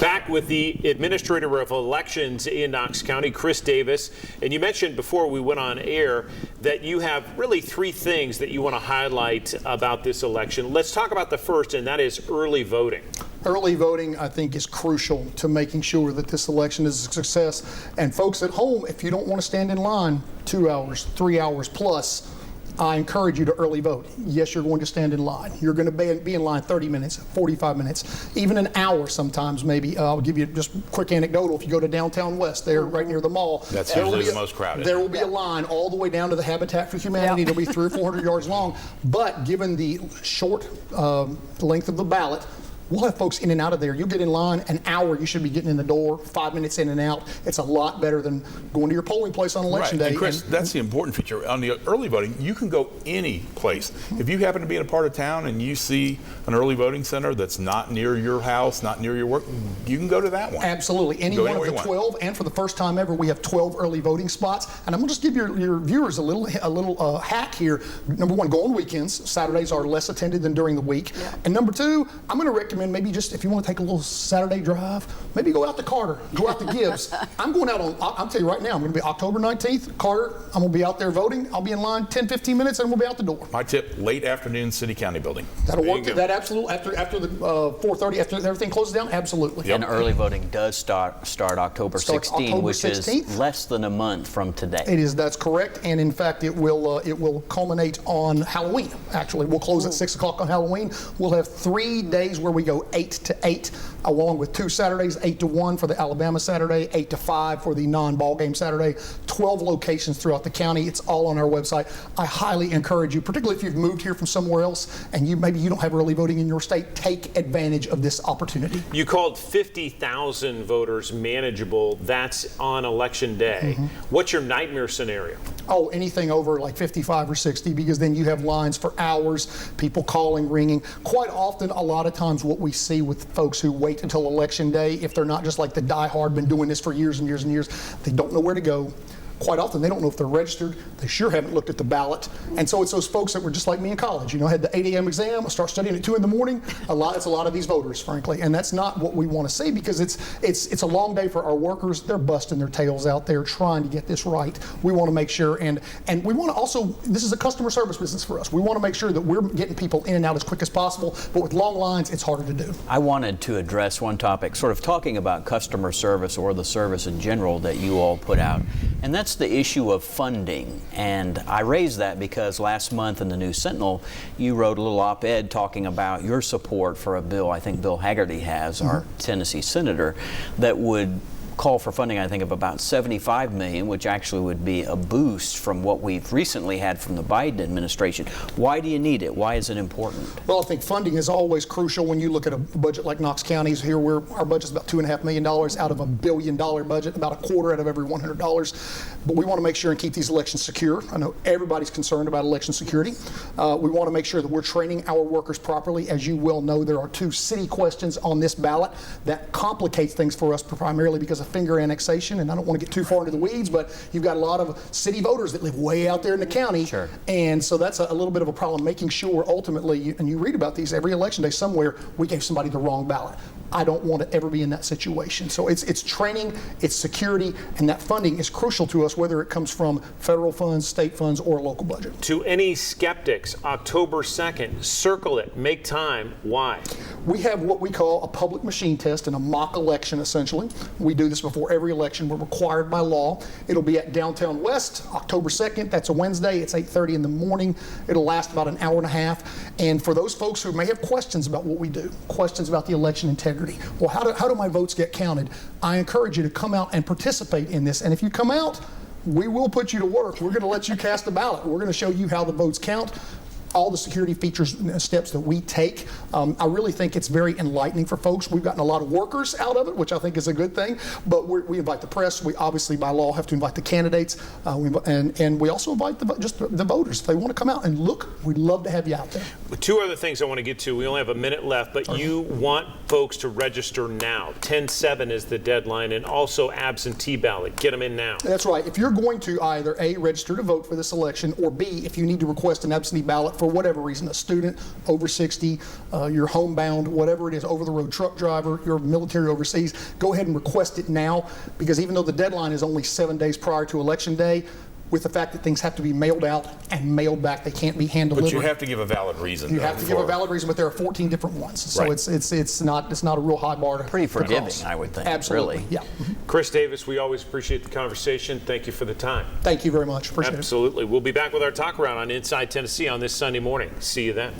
Back with the Administrator of Elections in Knox County, Chris Davis. And you mentioned before we went on air that you have really three things that you want to highlight about this election. Let's talk about the first, and that is early voting. Early voting, I think, is crucial to making sure that this election is a success. And folks at home, if you don't want to stand in line 2 hours, 3 hours plus, I encourage you to early vote. Yes, you're going to stand in line. You're going to be in line 30 minutes, 45 minutes, even an hour sometimes maybe. I'll give you just a quick anecdotal. If you go to downtown West, there right near the mall, that's usually the most crowded. There will be a line all the way down to the Habitat for Humanity. It'll be 300 or 400 yards long. But given the short length of the ballot, we'll have folks in and out of there. You'll get in line an hour, you should be getting in the door, 5 minutes in and out. It's a lot better than going to your polling place on election day. And Chris, that's the important feature. On the early voting, you can go any place. If you happen to be in a part of town and you see an early voting center that's not near your house, not near your work, you can go to that one. Absolutely. Any one of the 12, and for the first time ever, we have 12 early voting spots. And I'm going to just give your viewers a little hack here. Number one, go on weekends. Saturdays are less attended than during the week. Yeah. And number two, I'm going to recommend maybe just if you want to take a little Saturday drive, maybe go out to Carter, go out to Gibbs. I'm going out on, I'll tell you right now, I'm going to be October 19th, Carter. I'm going to be out there voting. I'll be in line 10, 15 minutes and we'll be out the door. My tip, late afternoon, City County building. That'll work. That absolutely, after the 4:30, after everything closes down, absolutely. Yep. And early voting does start October 16, which 16th. Is less than a month from today. It is, that's correct. And in fact, it will culminate on Halloween, actually. We'll close at 6 o'clock on Halloween. We'll have 3 days where we go 8 to 8, along with 2 Saturdays, 8 to 1 for the Alabama Saturday, 8 to 5 for the non-ball game Saturday. 12 locations throughout the county. It's all on our website. I highly encourage you, particularly if you've moved here from somewhere else and maybe you don't have early voting in your state, take advantage of this opportunity. You called 50,000 voters manageable. That's on election day. Mm-hmm. What's your nightmare scenario? Oh, anything over like 55 or 60, because then you have lines for hours, people calling, ringing. Quite often, a lot of times what we see with folks who wait until election day, if they're not just like the diehard, been doing this for years and years and years, they don't know where to go. Quite often, they don't know if they're registered. They sure haven't looked at the ballot. And so it's those folks that were just like me in college, had the 8 a.m. exam, I start studying at 2 in the morning. It's a lot of these voters, frankly. And that's not what we want to see, because it's a long day for our workers. They're busting their tails out there trying to get this right. We want to make sure, and we want to also, this is a customer service business for us. We want to make sure that we're getting people in and out as quick as possible, but with long lines, it's harder to do. I wanted to address one topic, sort of talking about customer service or the service in general that you all put out. And that's the issue of funding. And I raised that because last month in the News Sentinel, you wrote a little op-ed talking about your support for a bill, I think Bill Hagerty has, our Tennessee senator, that would call for funding, I think, of about $75 million, which actually would be a boost from what we've recently had from the Biden administration. Why do you need it? Why is it important? Well, I think funding is always crucial when you look at a budget like Knox County's. Here, our budget's about $2.5 million out of $1 billion budget, about a quarter out of every $100. But we want to make sure and keep these elections secure. I know everybody's concerned about election security. We want to make sure that we're training our workers properly. As you well know, there are 2 city questions on this ballot that complicates things for us primarily because of finger annexation, and I don't want to get too far into the weeds, but you've got a lot of city voters that live way out there in the county. Sure. And so that's a little bit of a problem, making sure ultimately, and you read about these every election day somewhere, we gave somebody the wrong ballot. I don't want to ever be in that situation. So it's training, it's security, and that funding is crucial to us, whether it comes from federal funds, state funds, or a local budget. To any skeptics, October 2nd, circle it, make time. Why? We have what we call a public machine test and a mock election, essentially. We do this before every election. We're required by law. It'll be at Downtown West, October 2nd. That's a Wednesday. It's 8:30 in the morning. It'll last about an hour and a half. And for those folks who may have questions about what we do, questions about the election integrity, well, how do my votes get counted? I encourage you to come out and participate in this. And if you come out, we will put you to work. We're going to let you cast a ballot. We're going to show you how the votes count, all the security features and steps that we take. I really think it's very enlightening for folks. We've gotten a lot of workers out of it, which I think is a good thing, but we invite the press. We obviously by law have to invite the candidates, and we also invite the voters. If they want to come out and look, we'd love to have you out there. 2 other things I want to get to. We only have a minute left, but you want folks to register now. 10/7 is the deadline, and also absentee ballot. Get them in now. That's right. If you're going to either A, register to vote for this election, or B, if you need to request an absentee ballot for for whatever reason, a student over 60, you're homebound, whatever it is, over-the-road truck driver, you're military overseas, go ahead and request it now, because even though the deadline is only 7 days prior to Election Day, with the fact that things have to be mailed out and mailed back, they can't be hand delivered. But you have to give a valid reason. You have to give a valid reason, but there are 14 different ones, so Right. it's not a real high bar to Pretty forgiving, cross. I would think. Absolutely, Really. yeah. Chris Davis, we always appreciate the conversation. Thank you for the time. Thank you very much. Appreciate it. Absolutely. We'll be back with our talk around on Inside Tennessee on this Sunday morning. See you then.